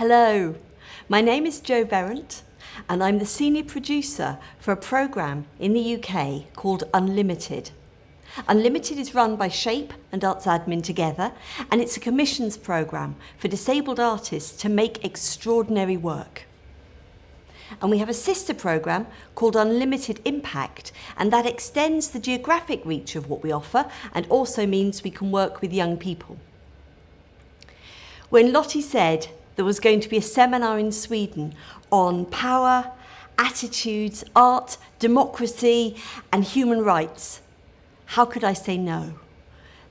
Hello, my name is Jo Verrent and I'm the senior producer for a programme in the UK called Unlimited. Unlimited is run by Shape and Arts Admin together, and it's a commissions programme for disabled artists to make extraordinary work. And we have a sister programme called Unlimited Impact, and that extends the geographic reach of what we offer and also means we can work with young people. When Lottie said there was going to be a seminar in Sweden on power, attitudes, art, democracy and human rights, how could I say no?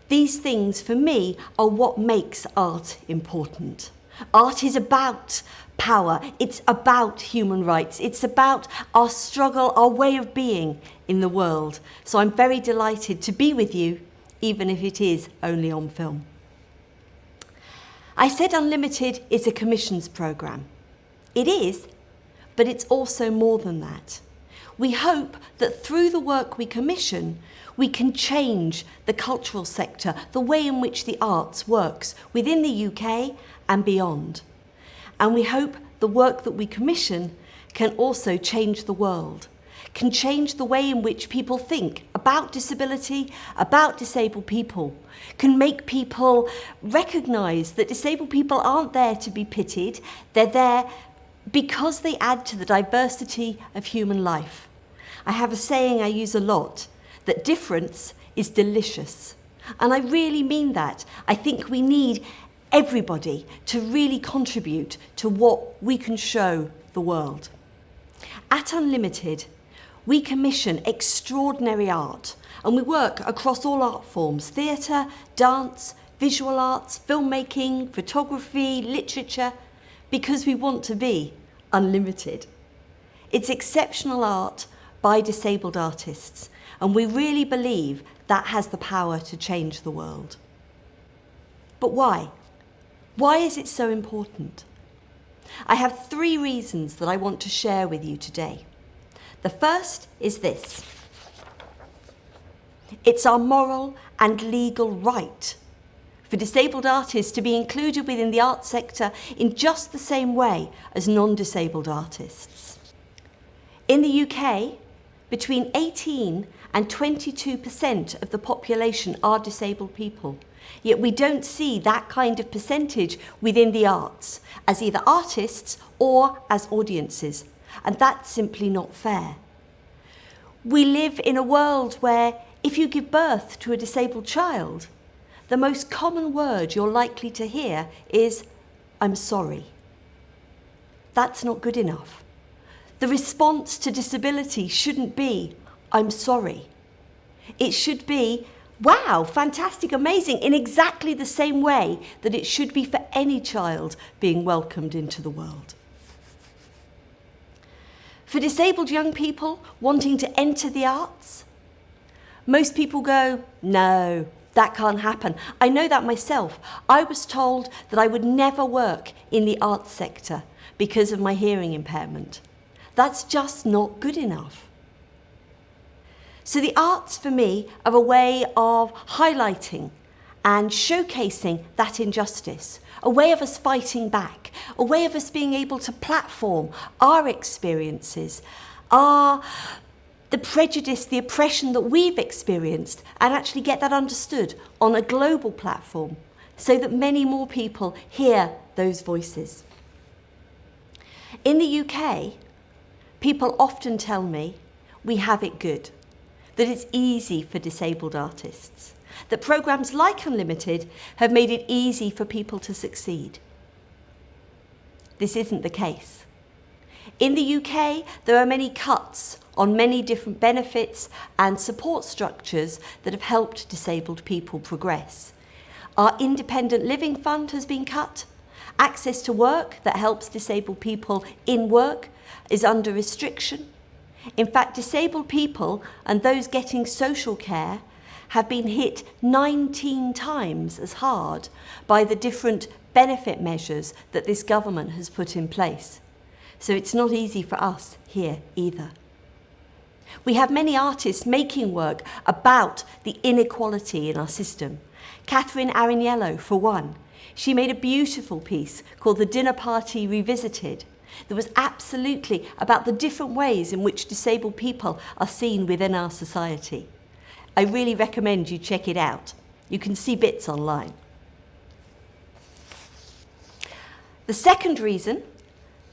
These things for me are what makes art important. Art is about power, it's about human rights, it's about our struggle, our way of being in the world. So I'm very delighted to be with you, even if it is only on film. I said Unlimited is a commissions programme. It is, but it's also more than that. We hope that through the work we commission, we can change the cultural sector, the way in which the arts works within the UK and beyond. And we hope the work that we commission can also change the world, can change the way in which people think about disability, about disabled people, can make people recognise that disabled people aren't there to be pitied, they're there because they add to the diversity of human life. I have a saying I use a lot, that difference is delicious. And I really mean that. I think we need everybody to really contribute to what we can show the world. At Unlimited, we commission extraordinary art, and we work across all art forms: theatre, dance, visual arts, filmmaking, photography, literature, because we want to be unlimited. It's exceptional art by disabled artists, and we really believe that has the power to change the world. But why? Why is it so important? I have 3 reasons that I want to share with you today. The first is this. It's our moral and legal right for disabled artists to be included within the arts sector in just the same way as non-disabled artists. In the UK, between 18 and 22% of the population are disabled people, yet we don't see that kind of percentage within the arts as either artists or as audiences, and that's simply not fair. We live in a world where if you give birth to a disabled child, the most common word you're likely to hear is, "I'm sorry." That's not good enough. The response to disability shouldn't be, "I'm sorry." It should be, "Wow, fantastic, amazing," in exactly the same way that it should be for any child being welcomed into the world. For disabled young people wanting to enter the arts, most people go, "No, that can't happen." I know that myself. I was told that I would never work in the arts sector because of my hearing impairment. That's just not good enough. So the arts for me are a way of highlighting and showcasing that injustice, a way of us fighting back, a way of us being able to platform our experiences, the prejudice, the oppression that we've experienced, and actually get that understood on a global platform so that many more people hear those voices. In the UK, people often tell me we have it good, that it's easy for disabled artists, that programmes like Unlimited have made it easy for people to succeed. This isn't the case. In the UK, there are many cuts on many different benefits and support structures that have helped disabled people progress. Our independent living fund has been cut. Access to work that helps disabled people in work is under restriction. In fact, disabled people and those getting social care have been hit 19 times as hard by the different benefit measures that this government has put in place. So it's not easy for us here either. We have many artists making work about the inequality in our system. Catherine Arignello, for one, She made a beautiful piece called The Dinner Party Revisited that was absolutely about the different ways in which disabled people are seen within our society. I really recommend you check it out. You can see bits online. The second reason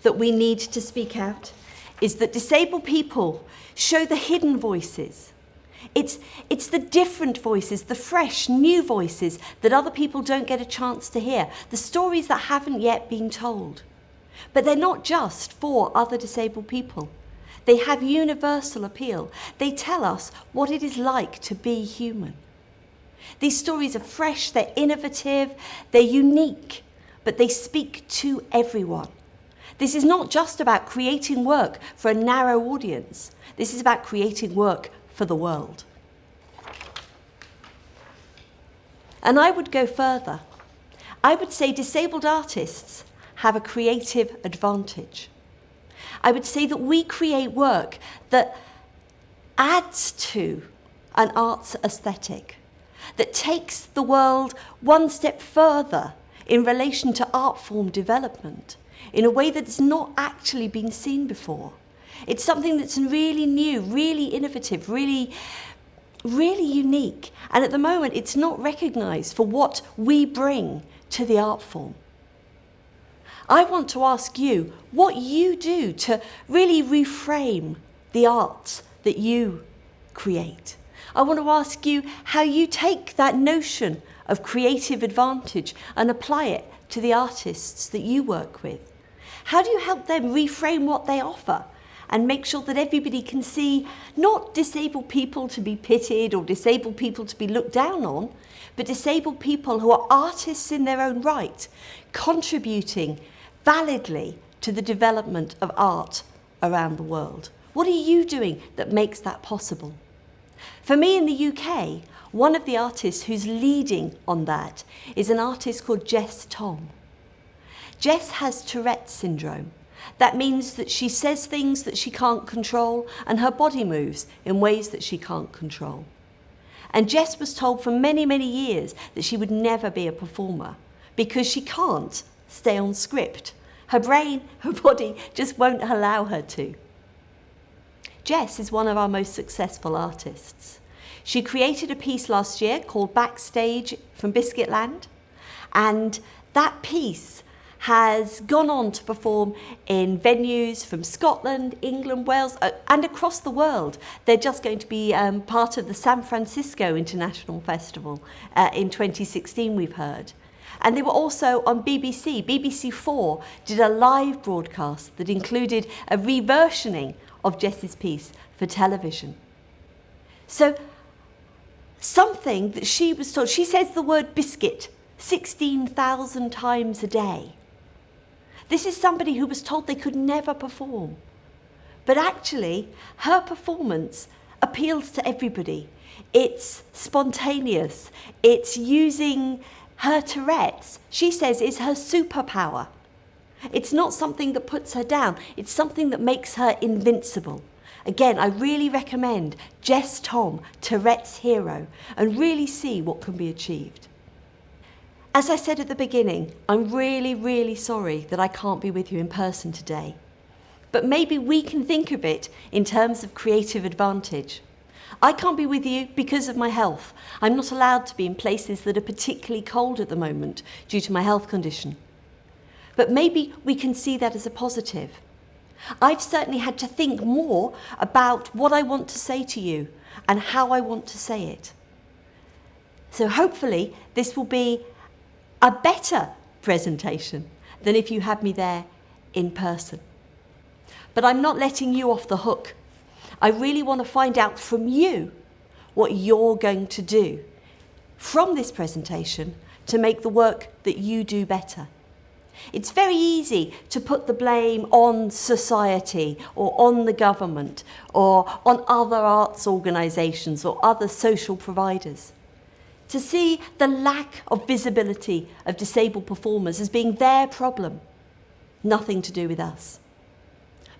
that we need to speak out is that disabled people show the hidden voices. It's the different voices, the fresh, new voices that other people don't get a chance to hear, the stories that haven't yet been told. But they're not just for other disabled people. They have universal appeal. They tell us what it is like to be human. These stories are fresh, they're innovative, they're unique, but they speak to everyone. This is not just about creating work for a narrow audience. This is about creating work for the world. And I would go further. I would say disabled artists have a creative advantage. I would say that we create work that adds to an arts aesthetic, that takes the world one step further in relation to art form development in a way that's not actually been seen before. It's something that's really new, really innovative, really unique. And at the moment, it's not recognised for what we bring to the art form. I want to ask you what you do to really reframe the arts that you create. I want to ask you how you take that notion of creative advantage and apply it to the artists that you work with. How do you help them reframe what they offer and make sure that everybody can see not disabled people to be pitied or disabled people to be looked down on, but disabled people who are artists in their own right, contributing validly to the development of art around the world? What are you doing that makes that possible? For me in the UK, one of the artists who's leading on that is an artist called Jess Tom. Jess has Tourette's syndrome. That means that she says things that she can't control and her body moves in ways that she can't control. And Jess was told for many, many years that she would never be a performer because she can't stay on script. Her brain, her body just won't allow her to. Jess is one of our most successful artists. She created a piece last year called Backstage from Biscuitland, and that piece has gone on to perform in venues from Scotland, England, Wales, and across the world. They're just going to be part of the San Francisco International Festival in 2016, we've heard. And they were also on BBC. BBC4 did a live broadcast that included a reversioning of Jess's piece for television. So something that she was told, she says the word biscuit 16,000 times a day. This is somebody who was told they could never perform. But actually, her performance appeals to everybody. It's spontaneous. It's using her Tourette's, she says, is her superpower. It's not something that puts her down. It's something that makes her invincible. Again, I really recommend Jess Tom, Tourette's Hero, and really see what can be achieved. As I said at the beginning, I'm really, really sorry that I can't be with you in person today. But maybe we can think of it in terms of creative advantage. I can't be with you because of my health. I'm not allowed to be in places that are particularly cold at the moment due to my health condition. But maybe we can see that as a positive. I've certainly had to think more about what I want to say to you and how I want to say it. So hopefully this will be a better presentation than if you had me there in person. But I'm not letting you off the hook. I really want to find out from you what you're going to do from this presentation to make the work that you do better. It's very easy to put the blame on society or on the government or on other arts organisations or other social providers. To see the lack of visibility of disabled performers as being their problem, nothing to do with us.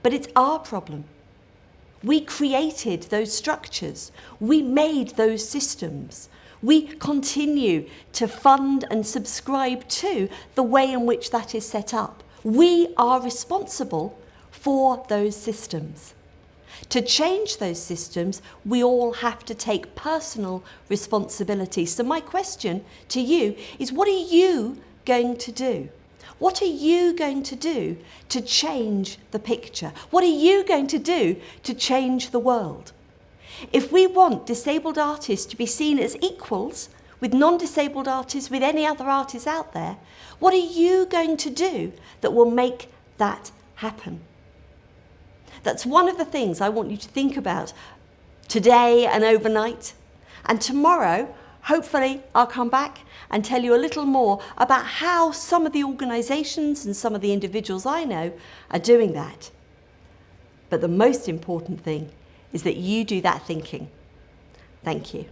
But it's our problem. We created those structures. We made those systems. We continue to fund and subscribe to the way in which that is set up. We are responsible for those systems. To change those systems, we all have to take personal responsibility. So my question to you is, what are you going to do? What are you going to do to change the picture? What are you going to do to change the world? If we want disabled artists to be seen as equals with non-disabled artists, with any other artists out there, what are you going to do that will make that happen? That's one of the things I want you to think about today and overnight. And tomorrow, hopefully, I'll come back and tell you a little more about how some of the organisations and some of the individuals I know are doing that. But the most important thing is that you do that thinking. Thank you.